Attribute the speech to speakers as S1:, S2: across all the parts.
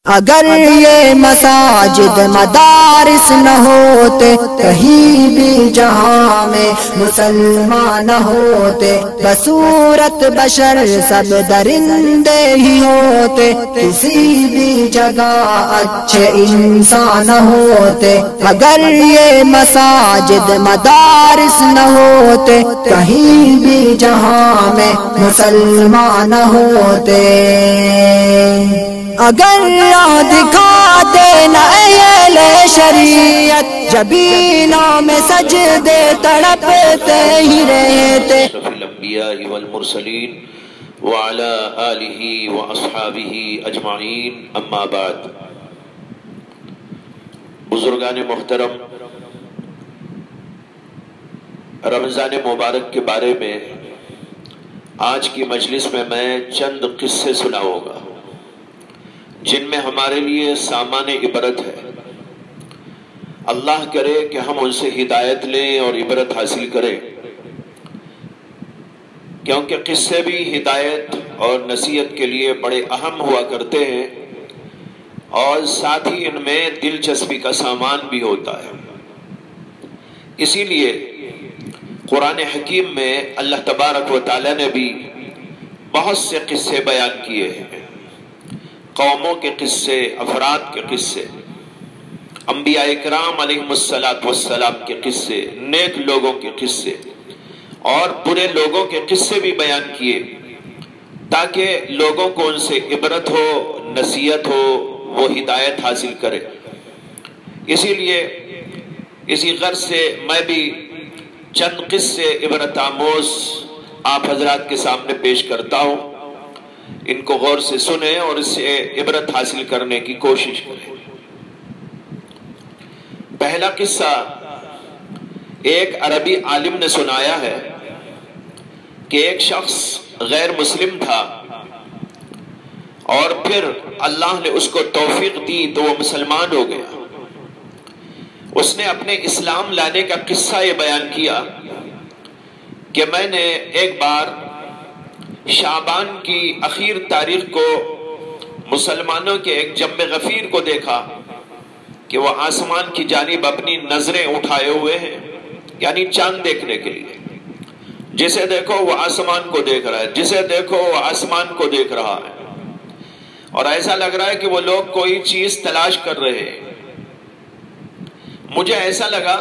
S1: اگر یہ مساجد مدارس نہ ہوتے، کہیں بھی جہاں میں مسلمان نہ ہوتے، بصورت بشر سب درندے ہی ہوتے، کسی بھی جگہ اچھے انسان نہ ہوتے۔ اگر یہ مساجد مدارس نہ ہوتے، کہیں بھی جہاں میں مسلمان نہ ہوتے۔ اگر دکھا دینا اہل شریعت، جبینوں میں سجدے تڑپتے ہی رہتے۔
S2: اشرف الانبیاء والمرسلین وعلی آلہ واصحابہ اجمعین، اما بعد۔ بزرگان محترم، رمضان مبارک کے بارے میں آج کی مجلس میں چند قصے سناؤں گا جن میں ہمارے لیے سامان عبرت ہے۔ اللہ کرے کہ ہم ان سے ہدایت لیں اور عبرت حاصل کریں، کیونکہ قصے بھی ہدایت اور نصیحت کے لیے بڑے اہم ہوا کرتے ہیں، اور ساتھ ہی ان میں دلچسپی کا سامان بھی ہوتا ہے۔ اسی لیے قرآن حکیم میں اللہ تبارک و تعالی نے بھی بہت سے قصے بیان کیے ہیں، قوموں کے قصے، افراد کے قصے، انبیاء اکرام علیہم السلام کے قصے، نیک لوگوں کے قصے اور برے لوگوں کے قصے بھی بیان کیے، تاکہ لوگوں کو ان سے عبرت ہو، نصیحت ہو، وہ ہدایت حاصل کرے۔ اسی لیے اسی غرض سے میں بھی چند قصے عبرت آموز آپ حضرات کے سامنے پیش کرتا ہوں۔ ان کو غور سے سنیں اور اس سے عبرت حاصل کرنے کی کوشش کریں۔ پہلا قصہ ایک عربی عالم نے سنایا ہے کہ ایک شخص غیر مسلم تھا، اور پھر اللہ نے اس کو توفیق دی تو وہ مسلمان ہو گیا۔ اس نے اپنے اسلام لانے کا قصہ یہ بیان کیا کہ میں نے ایک بار شعبان کی اخیر تاریخ کو مسلمانوں کے ایک جنب غفیر کو دیکھا کہ وہ آسمان کی جانب اپنی نظریں اٹھائے ہوئے ہیں، یعنی چاند دیکھنے کے لیے۔ جسے دیکھو وہ آسمان کو دیکھ رہا ہے، جسے دیکھو وہ آسمان کو دیکھ رہا ہے، اور ایسا لگ رہا ہے کہ وہ لوگ کوئی چیز تلاش کر رہے ہیں۔ مجھے ایسا لگا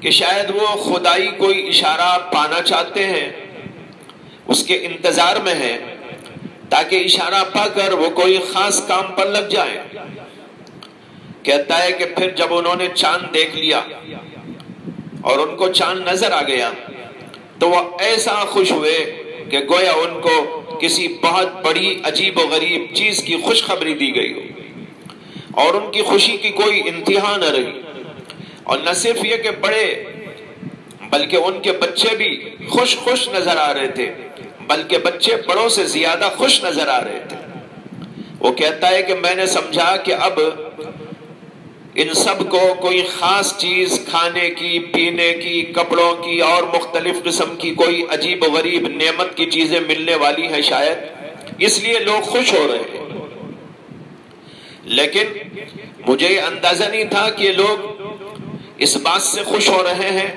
S2: کہ شاید وہ خدائی کوئی اشارہ پانا چاہتے ہیں، اس کے انتظار میں ہیں، تاکہ اشارہ پا کر وہ کوئی خاص کام پر لگ جائیں۔ کہتا ہے کہ پھر جب انہوں نے چاند دیکھ لیا اور ان کو چاند نظر آ گیا تو وہ ایسا خوش ہوئے کہ گویا ان کو کسی بہت بڑی عجیب و غریب چیز کی خوشخبری دی گئی ہو، اور ان کی خوشی کی کوئی انتہا نہ رہی۔ اور نہ صرف یہ کہ بڑے، بلکہ ان کے بچے بھی خوش نظر آ رہے تھے، بلکہ بچے بڑوں سے زیادہ خوش نظر آ رہے تھے۔ وہ کہتا ہے کہ میں نے سمجھا کہ اب ان سب کو کوئی خاص چیز کھانے کی، پینے کی، کپڑوں کی اور مختلف قسم کی کوئی عجیب و غریب نعمت کی چیزیں ملنے والی ہیں شاید، اس لیے لوگ خوش ہو رہے ہیں۔ لیکن مجھے یہ اندازہ نہیں تھا کہ یہ لوگ اس بات سے خوش ہو رہے ہیں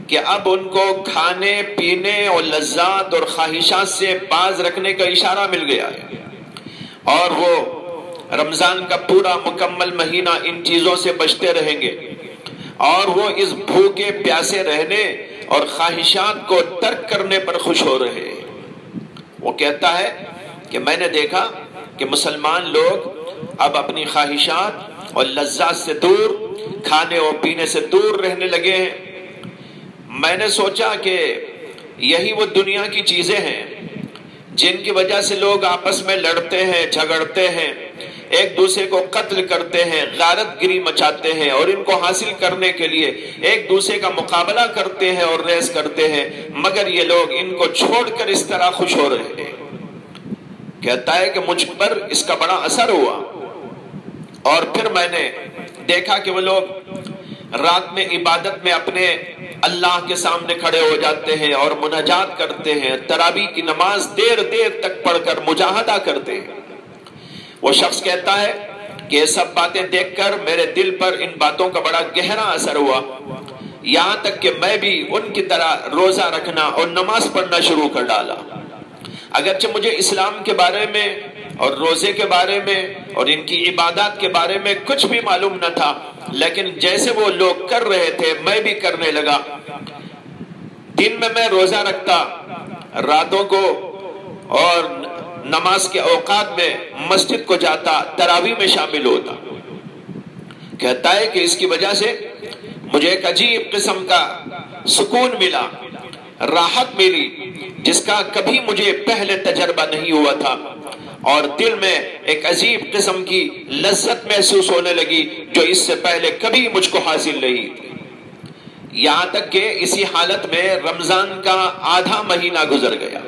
S2: کہ اب ان کو کھانے پینے اور لذات اور خواہشات سے باز رکھنے کا اشارہ مل گیا ہے، اور وہ رمضان کا پورا مکمل مہینہ ان چیزوں سے بچتے رہیں گے، اور وہ اس بھوکے پیاسے رہنے اور خواہشات کو ترک کرنے پر خوش ہو رہے ہیں۔ وہ کہتا ہے کہ میں نے دیکھا کہ مسلمان لوگ اب اپنی خواہشات اور لذات سے دور، کھانے اور پینے سے دور رہنے لگے ہیں۔ میں نے سوچا کہ یہی وہ دنیا کی چیزیں ہیں جن کی وجہ سے لوگ آپس میں لڑتے ہیں، جھگڑتے ہیں، ایک دوسرے کو قتل کرتے ہیں، غارت گری مچاتے ہیں، اور ان کو حاصل کرنے کے لیے ایک دوسرے کا مقابلہ کرتے ہیں اور ریس کرتے ہیں، مگر یہ لوگ ان کو چھوڑ کر اس طرح خوش ہو رہے ہیں۔ کہتا ہے کہ مجھ پر اس کا بڑا اثر ہوا، اور پھر میں نے دیکھا کہ وہ لوگ رات میں عبادت میں اپنے اللہ کے سامنے کھڑے ہو جاتے ہیں اور مناجات کرتے ہیں، تراویح کی نماز دیر دیر تک پڑھ کر مجاہدہ کرتے ہیں۔ وہ شخص کہتا ہے کہ یہ سب باتیں دیکھ کر میرے دل پر ان باتوں کا بڑا گہرا اثر ہوا، یہاں تک کہ میں بھی ان کی طرح روزہ رکھنا اور نماز پڑھنا شروع کر ڈالا۔ اگرچہ مجھے اسلام کے بارے میں اور روزے کے بارے میں اور ان کی عبادات کے بارے میں کچھ بھی معلوم نہ تھا، لیکن جیسے وہ لوگ کر رہے تھے میں بھی کرنے لگا۔ دن میں روزہ رکھتا، راتوں کو اور نماز کے اوقات میں مسجد کو جاتا، تراویح میں شامل ہوتا۔ کہتا ہے کہ اس کی وجہ سے مجھے ایک عجیب قسم کا سکون ملا، راحت ملی، جس کا کبھی مجھے پہلے تجربہ نہیں ہوا تھا، اور دل میں ایک عجیب قسم کی لذت محسوس ہونے لگی جو اس سے پہلے کبھی مجھ کو حاصل نہیں تھی۔ یہاں تک کہ اسی حالت میں رمضان کا آدھا مہینہ گزر گیا۔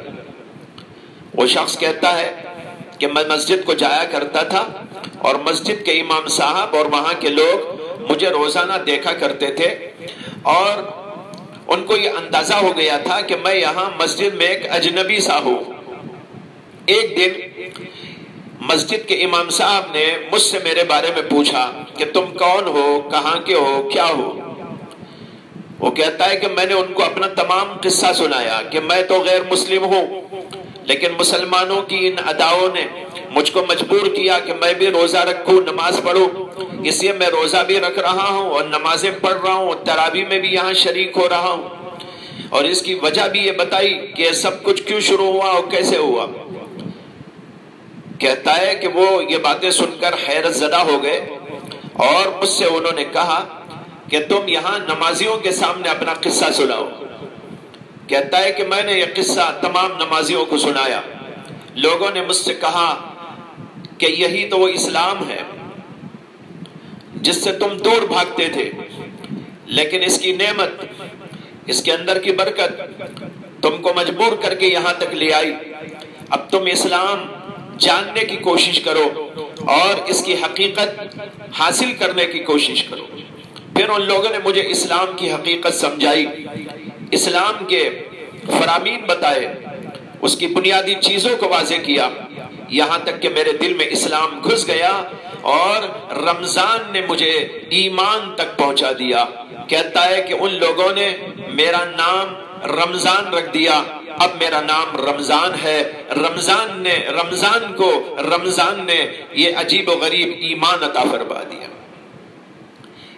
S2: وہ شخص کہتا ہے کہ میں مسجد کو جایا کرتا تھا اور مسجد کے امام صاحب اور وہاں کے لوگ مجھے روزانہ دیکھا کرتے تھے، اور ان کو یہ اندازہ ہو گیا تھا کہ میں یہاں مسجد میں ایک اجنبی سا ہوں۔ ایک دن مسجد کے امام صاحب نے مجھ سے میرے بارے میں پوچھا کہ تم کون ہو، کہاں کے ہو، کیا ہو؟ وہ کہتا ہے کہ میں نے ان کو اپنا تمام قصہ سنایا کہ میں تو غیر مسلم ہوں، لیکن مسلمانوں کی ان اداؤں نے مجھ کو مجبور کیا کہ میں بھی روزہ رکھوں، نماز پڑھوں، اس لیے میں روزہ بھی رکھ رہا ہوں اور نمازیں پڑھ رہا ہوں، تراویح میں بھی یہاں شریک ہو رہا ہوں، اور اس کی وجہ بھی یہ بتائی کہ یہ سب کچھ کیوں شروع ہوا اور کیسے ہوا۔ کہتا ہے کہ وہ یہ باتیں سن کر حیرت زدہ ہو گئے، اور مجھ سے انہوں نے کہا کہ تم یہاں نمازیوں کے سامنے اپنا قصہ سناؤ۔ کہتا ہے کہ میں نے یہ قصہ تمام نمازیوں کو سنایا۔ لوگوں نے مجھ سے کہا کہ یہی تو وہ اسلام ہے جس سے تم دور بھاگتے تھے، لیکن اس کی نعمت، اس کے اندر کی برکت تم کو مجبور کر کے یہاں تک لے آئی۔ اب تم اسلام جاننے کی کوشش کرو اور اس کی حقیقت حاصل کرنے کی کوشش کرو۔ پھر ان لوگوں نے مجھے اسلام کی حقیقت سمجھائی، اسلام کے فرامین بتائے، اس کی بنیادی چیزوں کو واضح کیا، یہاں تک کہ میرے دل میں اسلام گھس گیا اور رمضان نے مجھے ایمان تک پہنچا دیا۔ کہتا ہے کہ ان لوگوں نے میرا نام رمضان رکھ دیا، اب میرا نام رمضان ہے۔ رمضان نے یہ عجیب و غریب ایمان عطا فرما دیا۔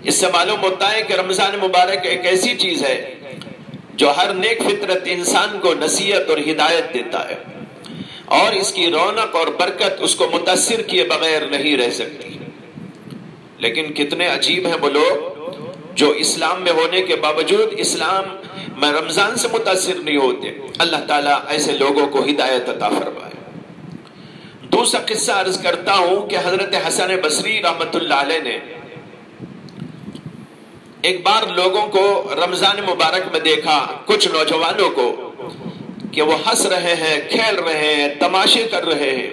S2: اس سے معلوم ہوتا ہے کہ رمضان مبارک ایک ایسی چیز ہے جو ہر نیک فطرت انسان کو نصیحت اور ہدایت دیتا ہے، اور اس کی رونق اور برکت اس کو متاثر کیے بغیر نہیں رہ سکتی۔ لیکن کتنے عجیب ہیں وہ لوگ جو اسلام میں ہونے کے باوجود اسلام میں رمضان سے متاثر نہیں ہوتے۔ اللہ تعالیٰ ایسے لوگوں کو ہدایت عطا فرمائے۔ دوسرا قصہ عرض کرتا ہوں کہ حضرت حسن بصری رحمت اللہ علیہ نے ایک بار لوگوں کو رمضان مبارک میں دیکھا، کچھ نوجوانوں کو، کہ وہ ہنس رہے ہیں، کھیل رہے ہیں، تماشے کر رہے ہیں۔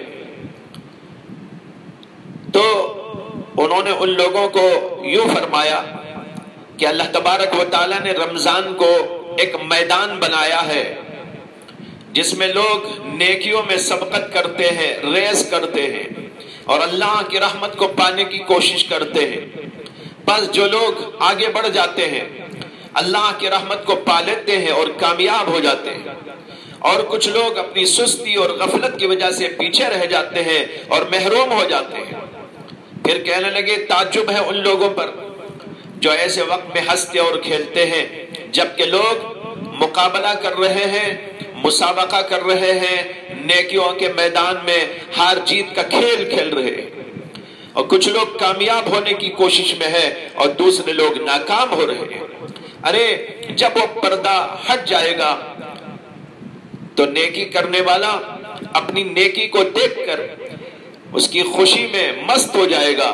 S2: تو انہوں نے ان لوگوں کو یوں فرمایا کہ اللہ تبارک و تعالیٰ نے رمضان کو ایک میدان بنایا ہے جس میں لوگ نیکیوں میں سبقت کرتے ہیں، ریس کرتے ہیں اور اللہ کی رحمت کو پانے کی کوشش کرتے ہیں۔ بس جو لوگ آگے بڑھ جاتے ہیں، اللہ کی رحمت کو پا لیتے ہیں اور کامیاب ہو جاتے ہیں، اور کچھ لوگ اپنی سستی اور غفلت کی وجہ سے پیچھے رہ جاتے ہیں اور محروم ہو جاتے ہیں۔ پھر کہنے لگے تعجب ہے ان لوگوں پر جو ایسے وقت میں ہنستے اور کھیلتے ہیں جبکہ لوگ مقابلہ کر رہے ہیں، مسابقہ کر رہے ہیں، نیکیوں کے میدان میں ہار جیت کا کھیل کھیل رہے ہیں، اور کچھ لوگ کامیاب ہونے کی کوشش میں ہے اور دوسرے لوگ ناکام ہو رہے ہیں۔ ارے جب وہ پردہ ہٹ جائے گا تو نیکی کرنے والا اپنی نیکی کو دیکھ کر اس کی خوشی میں مست ہو جائے گا،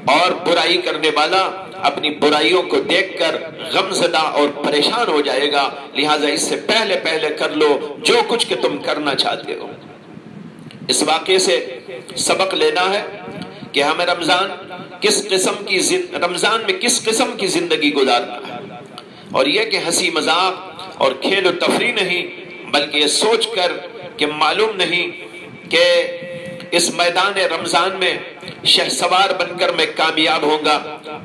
S2: اور برائی کرنے والا اپنی برائیوں کو دیکھ کر غم زدہ اور پریشان ہو جائے گا۔ لہٰذا اس سے پہلے کر لو جو کچھ کہ تم کرنا چاہتے ہو۔ اس واقعے سے سبق لینا ہے کہ ہمیں رمضان میں کس قسم کی زندگی گزارنا ہے، اور یہ کہ ہنسی مذاق اور کھیل و تفریح نہیں، بلکہ یہ سوچ کر کہ معلوم نہیں کہ اس میدان رمضان میں شہسوار بن کر میں کامیاب ہوں گا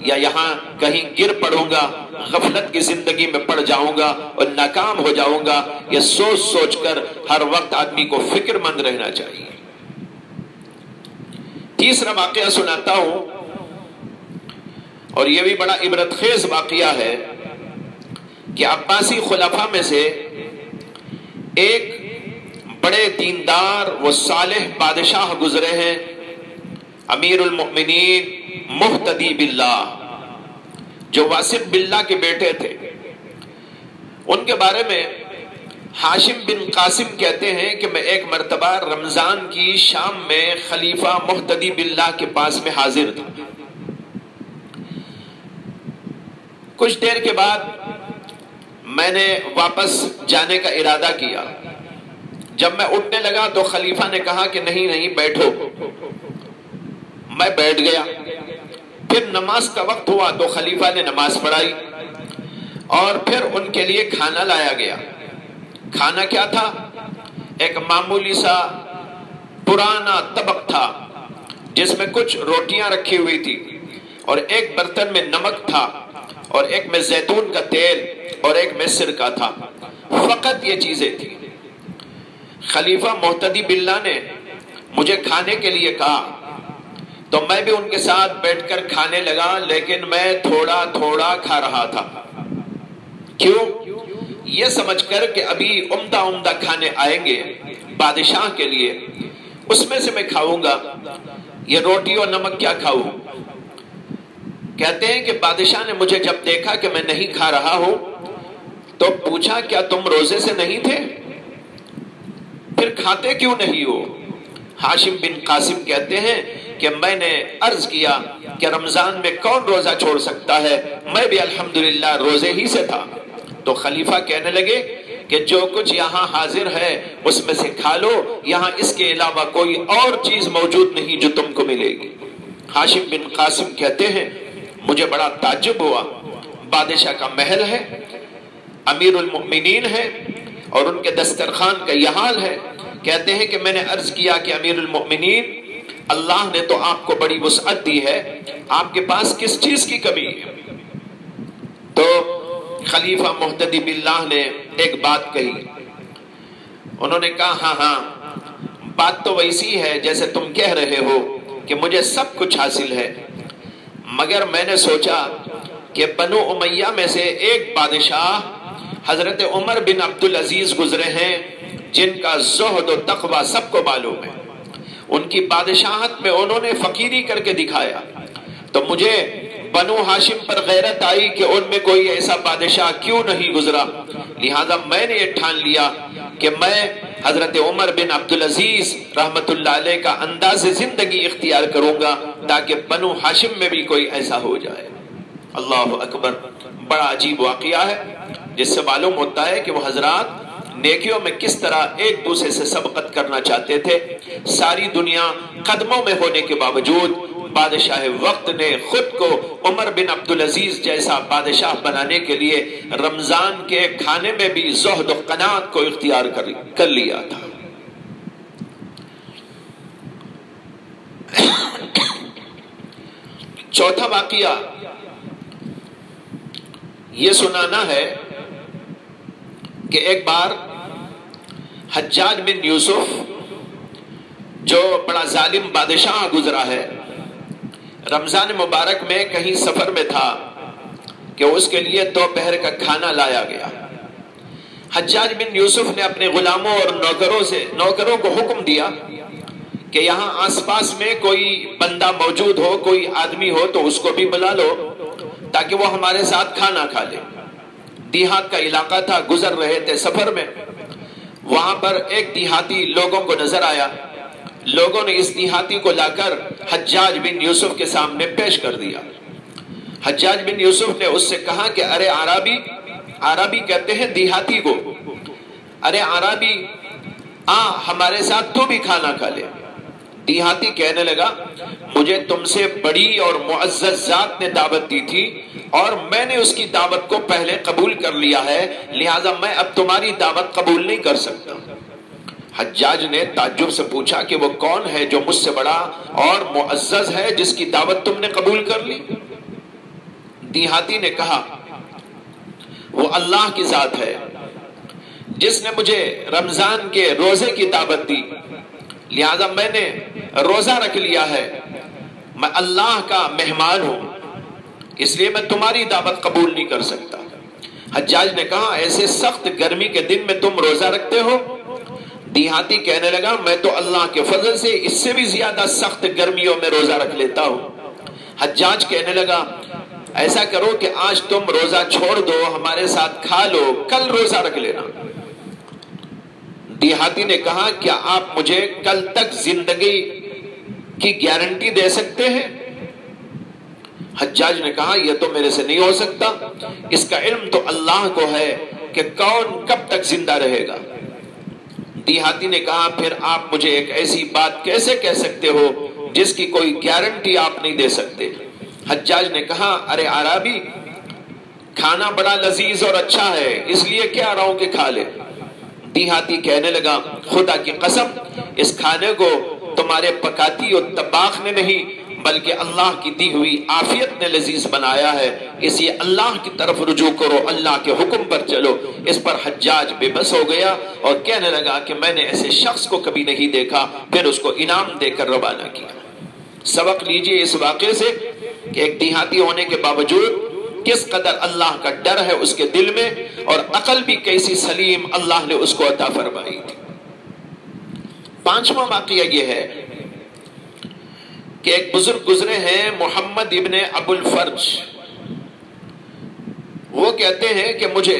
S2: یا یہاں کہیں گر پڑوں گا، غفلت کی زندگی میں پڑ جاؤں گا اور ناکام ہو جاؤں گا، یہ سوچ سوچ کر ہر وقت آدمی کو فکر مند رہنا چاہیے۔ تیسرا واقعہ سناتا ہوں، اور یہ بھی بڑا عبرت خیز واقعہ ہے کہ عباسی خلفاء میں سے ایک بڑے دیندار و صالح بادشاہ گزرے ہیں، امیر المؤمنین مہتدی باللہ، جو واثق باللہ کے بیٹے تھے۔ ان کے بارے میں ہاشم بن قاسم کہتے ہیں کہ میں ایک مرتبہ رمضان کی شام میں خلیفہ مہتدی باللہ کے پاس میں حاضر تھا۔ کچھ دیر کے بعد میں نے واپس جانے کا ارادہ کیا۔ جب میں اٹھنے لگا تو خلیفہ نے کہا کہ نہیں نہیں بیٹھو۔ میں بیٹھ گیا۔ پھر نماز کا وقت ہوا تو خلیفہ نے نماز پڑھائی اور پھر ان کے لیے کھانا لایا گیا۔ کھانا کیا تھا؟ ایک معمولی سا پرانا طبق تھا جس میں کچھ روٹیاں رکھی ہوئی تھی اور ایک برتن میں نمک تھا اور ایک میں زیتون کا تیل اور ایک میں سرکہ تھا، فقط یہ چیزیں تھیں۔ خلیفہ مہتدی باللہ نے مجھے کھانے کے لیے کہا تو میں بھی ان کے ساتھ بیٹھ کر کھانے لگا، لیکن میں تھوڑا تھوڑا کھا رہا تھا۔ کیوں؟ یہ سمجھ کر کہ ابھی عمدہ عمدہ کھانے آئیں گے بادشاہ کے لیے، اس میں سے میں کھاؤں گا، یہ روٹی اور نمک کیا کھاؤں؟ کہتے ہیں کہ بادشاہ نے مجھے جب دیکھا کہ میں نہیں کھا رہا ہوں تو پوچھا کیا تم روزے سے نہیں تھے؟ پھر کھاتے کیوں نہیں ہو؟ ہاشم بن قاسم کہتے ہیں کہ میں نے عرض کیا کہ رمضان میں کون روزہ چھوڑ سکتا ہے، میں بھی الحمدللہ روزے ہی سے تھا۔ تو خلیفہ کہنے لگے کہ جو کچھ یہاں حاضر ہے اس میں سے کھا لو، یہاں اس کے علاوہ کوئی اور چیز موجود نہیں جو تم کو ملے گی۔ ہاشم بن قاسم کہتے ہیں مجھے بڑا تعجب ہوا، بادشاہ کا محل ہے، امیر المؤمنین ہے اور ان کے دسترخوان کا یہ حال ہے۔ کہتے ہیں کہ میں نے عرض کیا کہ امیر المؤمنین، اللہ نے تو آپ کو بڑی وسعت دی ہے، آپ کے پاس کس چیز کی کمی ہے؟ تو خلیفہ مہتدی باللہ نے ایک بات کہی، انہوں نے کہا ہاں ہاں بات تو ویسی ہے جیسے تم کہہ رہے ہو کہ مجھے سب کچھ حاصل ہے، مگر میں نے سوچا کہ بنو امیہ میں سے ایک بادشاہ حضرت عمر بن عبدالعزیز گزرے ہیں جن کا زہد و تقوی سب کو معلوم ہے، ان کی بادشاہت میں انہوں نے فقیری کر کے دکھایا، تو مجھے بنو ہاشم پر غیرت آئی کہ ان میں کوئی ایسا بادشاہ کیوں نہیں گزرا، لہذا میں نے یہ ٹھان لیا کہ میں حضرت عمر بن عبدالعزیز رحمت اللہ علیہ کا انداز زندگی اختیار کروں گا تاکہ بنو ہاشم میں بھی کوئی ایسا ہو جائے۔ اللہ اکبر، بڑا عجیب واقعہ ہے جس سے معلوم ہوتا ہے کہ وہ حضرات نیکیوں میں کس طرح ایک دوسرے سے سبقت کرنا چاہتے تھے۔ ساری دنیا قدموں میں ہونے کے باوجود بادشاہ وقت نے خود کو عمر بن عبدالعزیز جیسا بادشاہ بنانے کے لیے رمضان کے کھانے میں بھی زہد و قناعت کو اختیار کر لیا تھا۔ چوتھا واقعہ یہ سنانا ہے کہ ایک بار حجاج بن یوسف جو بڑا ظالم بادشاہ گزرا ہے، رمضان مبارک میں کہیں سفر میں تھا کہ اس کے لیے دوپہر کا کھانا لایا گیا۔ حجاج بن یوسف نے اپنے غلاموں اور نوکروں کو حکم دیا کہ یہاں آس پاس میں کوئی بندہ موجود ہو، کوئی آدمی ہو تو اس کو بھی بلا لو تاکہ وہ ہمارے ساتھ کھانا کھا لے۔ دیہات کا علاقہ تھا، گزر رہے تھے سفر میں، وہاں پر ایک دیہاتی لوگوں کو نظر آیا، لوگوں نے اس دیہاتی کو لا کر حجاج بن یوسف کے سامنے پیش کر دیا۔ حجاج بن یوسف نے اس سے کہا کہ ارے عربی کہتے ہیں دیہاتی کو، ارے عربی آ ہمارے ساتھ تو بھی کھانا کھا لے۔ دیہاتی کہنے لگا مجھے تم سے بڑی اور معزز ذات نے دعوت دی تھی اور میں نے اس کی دعوت کو پہلے قبول کر لیا ہے، لہٰذا میں اب تمہاری دعوت قبول نہیں کر سکتا۔ حجاج نے تعجب سے پوچھا کہ وہ کون ہے جو مجھ سے بڑا اور معزز ہے جس کی دعوت تم نے قبول کر لی؟ دیہاتی نے کہا وہ اللہ کی ذات ہے جس نے مجھے رمضان کے روزے کی دعوت دی، لہذا میں نے روزہ رکھ لیا ہے، میں اللہ کا مہمان ہوں، اس لیے میں تمہاری دعوت قبول نہیں کر سکتا۔ حجاج نے کہا ایسے سخت گرمی کے دن میں تم روزہ رکھتے ہو؟ دیہاتی کہنے لگا میں تو اللہ کے فضل سے اس سے بھی زیادہ سخت گرمیوں میں روزہ رکھ لیتا ہوں۔ حجاج کہنے لگا ایسا کرو کہ آج تم روزہ چھوڑ دو، ہمارے ساتھ کھا لو، کل روزہ رکھ لینا۔ دیہاتی نے کہا کیا آپ مجھے کل تک زندگی کی گارنٹی دے سکتے ہیں؟ حجاج نے کہا یہ تو میرے سے نہیں ہو سکتا، اس کا علم تو اللہ کو ہے کہ کون کب تک زندہ رہے گا۔ دیہاتی نے کہا پھر آپ مجھے ایک ایسی بات کیسے کہہ سکتے ہو جس کی کوئی گارنٹی آپ نہیں دے سکتے؟ حجاج نے کہا ارے عربی، کھانا بڑا لذیذ اور اچھا ہے، اس لیے کہہ رہا ہوں کہ کھا لے۔ دیہاتی کہنے لگا خدا کی قسم اس کھانے کو تمہارے پکاتی اور طباخ نے نہیں بلکہ اللہ کی دی ہوئی عافیت نے لذیذ بنایا ہے، اس لیے اللہ کی طرف رجوع کرو، اللہ کے حکم پر چلو۔ اس پر حجاج بے بس ہو گیا اور کہنے لگا کہ میں نے ایسے شخص کو کبھی نہیں دیکھا، پھر اس کو انعام دے کر روانہ کیا۔ سبق لیجئے اس واقعے سے کہ ایک دیہاتی ہونے کے باوجود کس قدر اللہ کا ڈر ہے اس کے دل میں، اور عقل بھی کیسی سلیم اللہ نے اس کو عطا فرمائی تھی۔ پانچواں واقعہ یہ ہے کہ ایک بزرگ گزرے ہیں محمد ابن ابو الفرج، وہ کہتے ہیں کہ مجھے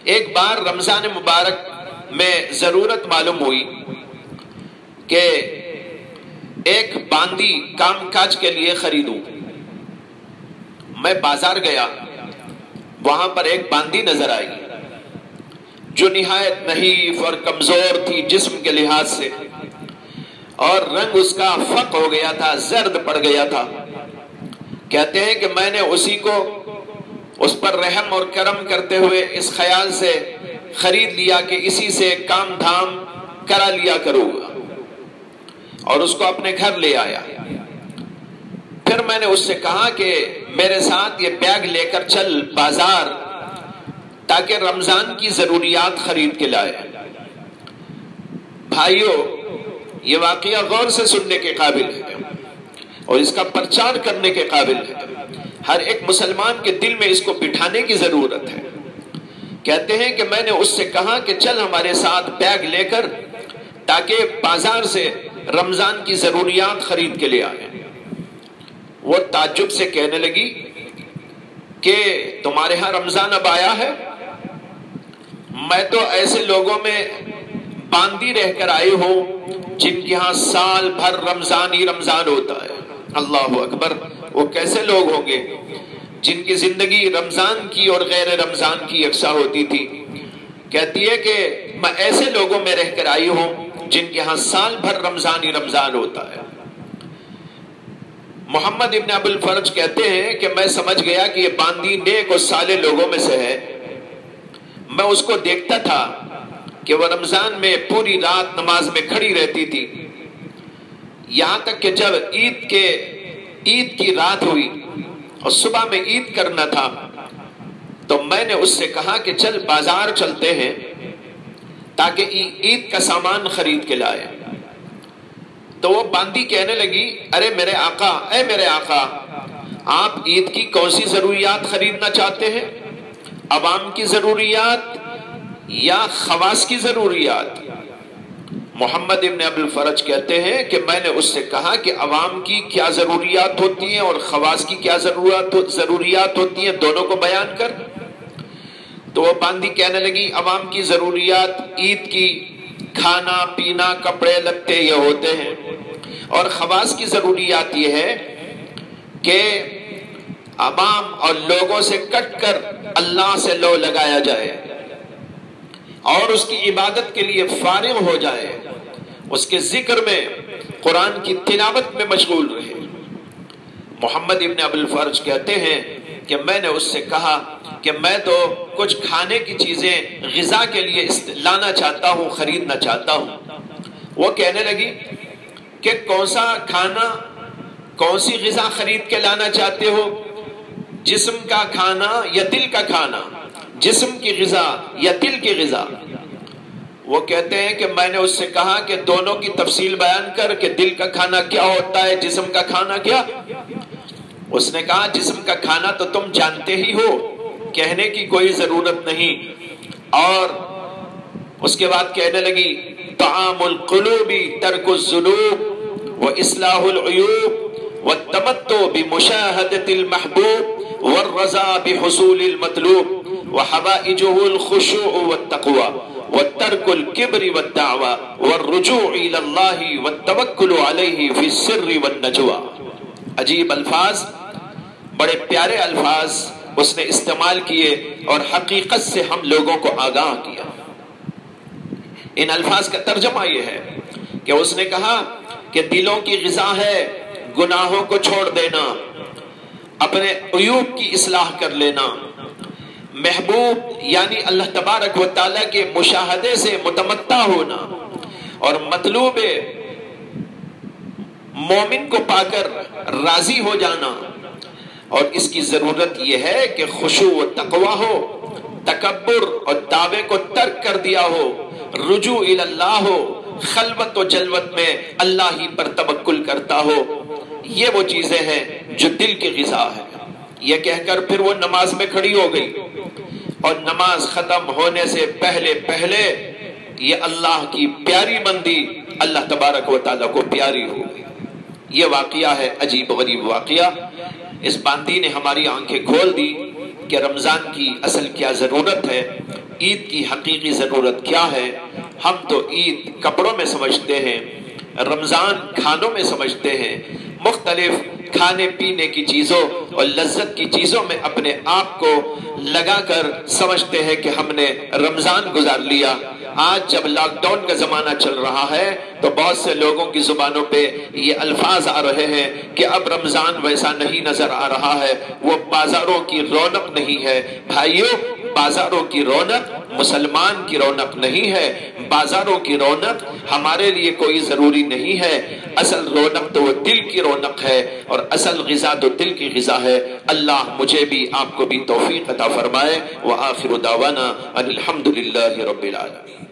S2: ایک بار رمضان مبارک میں ضرورت معلوم ہوئی کہ ایک باندی کام کاج کے لیے خریدوں۔ میں بازار گیا، وہاں پر ایک باندی نظر آئی جو نہایت نحیف اور کمزور تھی جسم کے لحاظ سے، اور رنگ اس کا فق ہو گیا تھا، زرد پڑ گیا تھا۔ کہتے ہیں کہ میں نے اسی کو اس پر رحم اور کرم کرتے ہوئے اس خیال سے خرید لیا کہ اسی سے کام دھام کرا لیا کروں گا، اور اس کو اپنے گھر لے آیا۔ پھر میں نے اس سے کہا کہ میرے ساتھ یہ بیگ لے کر چل بازار تاکہ رمضان کی ضروریات خرید کے لائے۔ بھائیو، یہ واقعہ غور سے سننے کے قابل ہے اور اس کا پرچار کرنے کے قابل ہے۔ ہر ایک مسلمان کے دل میں اس کو بٹھانے کی ضرورت ہے۔ کہتے ہیں کہ میں نے اس سے کہا کہ چل ہمارے ساتھ بیگ لے کر تاکہ بازار سے رمضان کی ضروریات خرید کے لے آئے۔ وہ تعجب سے کہنے لگی کہ تمہارے ہاں رمضان اب آیا ہے؟ میں تو ایسے لوگوں میں باندی رہ کر آئی ہوں جن کے ہاں سال بھر رمضان ہی رمضان ہوتا ہے۔ اللہ اکبر! وہ کیسے لوگ ہوں گے جن کی زندگی رمضان کی اور غیر رمضان کی یکساں ہوتی تھی؟ کہتی ہے کہ میں ایسے لوگوں میں رہ کر آئی ہوں جن کے ہاں سال بھر رمضان ہی رمضان ہوتا ہے۔ محمد ابن ابو الفرج کہتے ہیں کہ میں سمجھ گیا کہ یہ باندی نیک اور صالح لوگوں میں سے ہے۔ میں اس کو دیکھتا تھا کہ وہ رمضان میں پوری رات نماز میں کھڑی رہتی تھی، یہاں تک کہ جب عید کی رات ہوئی اور صبح میں عید کرنا تھا تو میں نے اس سے کہا کہ چل بازار چلتے ہیں تاکہ عید کا سامان خرید کے لائے۔ تو وہ باندی کہنے لگی ارے میرے آقا، آپ عید کی کون سی ضروریات خریدنا چاہتے ہیں؟ عوام کی ضروریات یا خواص کی ضروریات؟ محمد ابن ابو الفرج کہتے ہیں کہ میں نے اس سے کہا کہ عوام کی کیا ضروریات ہوتی ہیں اور خواص کی کیا ضروریات ہوتی ہیں، دونوں کو بیان کر۔ تو وہ باندی کہنے لگی عوام کی ضروریات عید کی کھانا پینا کپڑے لتے یہ ہوتے ہیں، اور خواص کی ضروریات یہ ہے کہ عوام اور لوگوں سے کٹ کر اللہ سے لو لگایا جائے اور اس کی عبادت کے لیے فارغ ہو جائے، اس کے ذکر میں قرآن کی تلاوت میں مشغول رہے۔ محمد ابن ابو الفرج کہتے ہیں کہ میں نے اس سے کہا کہ میں تو کچھ کھانے کی چیزیں غذا کے لیے لانا چاہتا ہوں، خریدنا چاہتا ہوں۔ وہ کہنے لگی کہ کون سا کھانا، کون سی غذا خرید کے لانا چاہتے ہو؟ جسم کا کھانا یا دل کا کھانا؟ جسم کی غذا یا دل کی غذا؟ وہ کہتے ہیں کہ میں نے اس سے کہا کہ دونوں کی تفصیل بیان کر کہ دل کا کھانا کیا ہوتا ہے، جسم کا کھانا کیا؟ اس نے کہا جسم کا کھانا تو تم جانتے ہی ہو، کہنے کی کوئی ضرورت نہیں۔ اور اس کے بعد کہنے لگی طعام القلوب ترک الذنوب واصلاح العیوب والتمتع بمشاہدة المحبوب والرضا بحصول المطلوب وحوائجه الخشوع والتقوى وترك الكبر والدعوى والرجوع الى الله والتوکل علیہ فی السر والنجوى۔ عجیب الفاظ، بڑے پیارے الفاظ اس نے استعمال کیے اور حقیقت سے ہم لوگوں کو آگاہ کیا۔ ان الفاظ کا ترجمہ یہ ہے کہ اس نے کہا کہ دلوں کی غذا ہے گناہوں کو چھوڑ دینا، اپنے عیوب کی اصلاح کر لینا، محبوب یعنی اللہ تبارک و تعالیٰ کے مشاہدے سے متمتع ہونا، اور مطلوب مومن کو پا کر راضی ہو جانا۔ اور اس کی ضرورت یہ ہے کہ خشوع و تقوی ہو، تکبر اور دعوے کو ترک کر دیا ہو، رجوع الی اللہ ہو، خلوت و جلوت میں اللہ ہی پر توکل کرتا ہو۔ یہ وہ چیزیں ہیں جو دل کی غذا ہے۔ یہ کہہ کر پھر وہ نماز میں کھڑی ہو گئی، اور نماز ختم ہونے سے پہلے پہلے یہ اللہ کی پیاری بندی اللہ تبارک و تعالیٰ کو پیاری ہو گئی۔ یہ واقعہ ہے عجیب غریب واقعہ۔ اس باندی نے ہماری آنکھیں کھول دی کہ رمضان کی اصل کیا ضرورت ہے، عید کی حقیقی ضرورت کیا ہے۔ ہم تو عید کپڑوں میں سمجھتے ہیں، رمضان کھانوں میں سمجھتے ہیں، مختلف کھانے پینے کی چیزوں اور لذت کی چیزوں میں اپنے آپ کو لگا کر سمجھتے ہیں کہ ہم نے رمضان گزار لیا۔ آج جب لاک ڈاؤن کا زمانہ چل رہا ہے تو بہت سے لوگوں کی زبانوں پہ یہ الفاظ آ رہے ہیں کہ اب رمضان ویسا نہیں نظر آ رہا ہے، وہ بازاروں کی رونق نہیں ہے۔ بھائیوں، بازاروں کی رونق مسلمان کی رونق نہیں ہے، بازاروں کی رونق ہمارے لیے کوئی ضروری نہیں ہے۔ اصل رونق تو وہ دل کی رونق ہے، اور اصل غذا تو دل کی غذا ہے۔ اللہ مجھے بھی آپ کو بھی توفیق عطا فرمائے۔ وآخر دعوانا ان الحمد للہ رب العالمین۔